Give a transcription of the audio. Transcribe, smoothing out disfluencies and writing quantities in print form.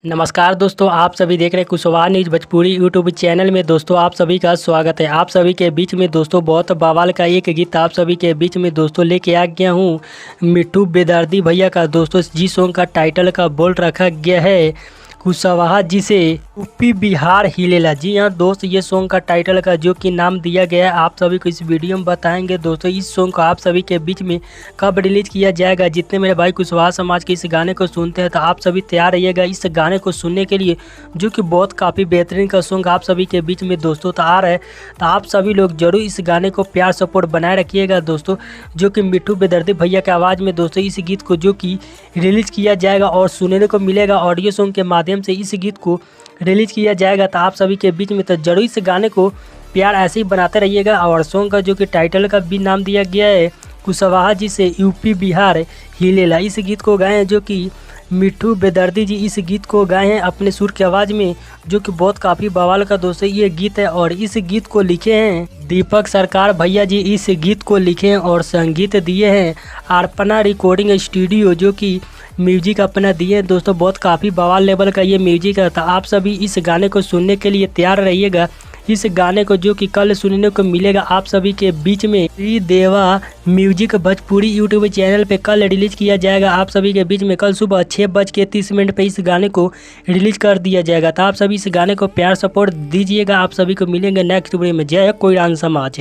नमस्कार दोस्तों, आप सभी देख रहे हैं Kushwaha news Bhojpuri YouTube channel में। दोस्तों आप सभी का स्वागत है। आप सभी के बीच में दोस्तों बहुत बवाल का एक गीत आप सभी के बीच में दोस्तों लेके आ गया हूँ। मिट्ठू बेदर्दी भैया का दोस्तों जी सॉन्ग का टाइटल का बोल रखा गया है कुशवाहा जी से यूपी बिहार हिलेला। जी हाँ दोस्त, ये सॉन्ग का टाइटल का जो कि नाम दिया गया है आप सभी को इस वीडियो में बताएंगे। दोस्तों इस सॉन्ग को आप सभी के बीच में कब रिलीज किया जाएगा। जितने मेरे भाई कुशवाहा समाज के इस गाने को सुनते हैं तो आप सभी तैयार रहिएगा इस गाने को सुनने के लिए, जो कि बहुत काफ़ी बेहतरीन का सॉन्ग आप सभी के बीच में दोस्तों तो आ रहा है। तो आप सभी लोग जरूर इस गाने को प्यार सपोर्ट बनाए रखिएगा दोस्तों, जो कि मिट्ठू बेदर्दी भैया के आवाज़ में दोस्तों इस गीत को जो कि रिलीज किया जाएगा और सुनने को मिलेगा ऑडियो सॉन्ग के माध्यम से इस गीत को रिलीज किया जाएगा। तो आप सभी के बीच में तो जरूर इस गाने को प्यार ऐसे ही बनाते रहिएगा। और सॉन्ग का जो कि टाइटल का भी नाम दिया गया है कुशवाहा जी से यूपी बिहार हिलेला। इस गीत को गाए हैं जो कि मिट्ठू बेदर्दी जी इस गीत को गाए हैं अपने सुर की आवाज़ में, जो कि बहुत काफ़ी बवाल का दोस्तों ये गीत है। और इस गीत को लिखे हैं दीपक सरकार भैया जी, इस गीत को लिखे हैं और संगीत दिए हैं अर्पणा रिकॉर्डिंग स्टूडियो, जो कि म्यूजिक अपना दिए हैं दोस्तों। बहुत काफ़ी बवाल लेवल का ये म्यूजिक है। तो आप सभी इस गाने को सुनने के लिए तैयार रहिएगा। इस गाने को जो कि कल सुनने को मिलेगा आप सभी के बीच में श्री देवा म्यूजिक भोजपुरी यूट्यूब चैनल पे कल रिलीज किया जाएगा। आप सभी के बीच में कल सुबह 6:30 पे इस गाने को रिलीज कर दिया जाएगा। तो आप सभी इस गाने को प्यार सपोर्ट दीजिएगा। आप सभी को मिलेंगे नेक्स्ट वीडियो में। जय कोई समाज।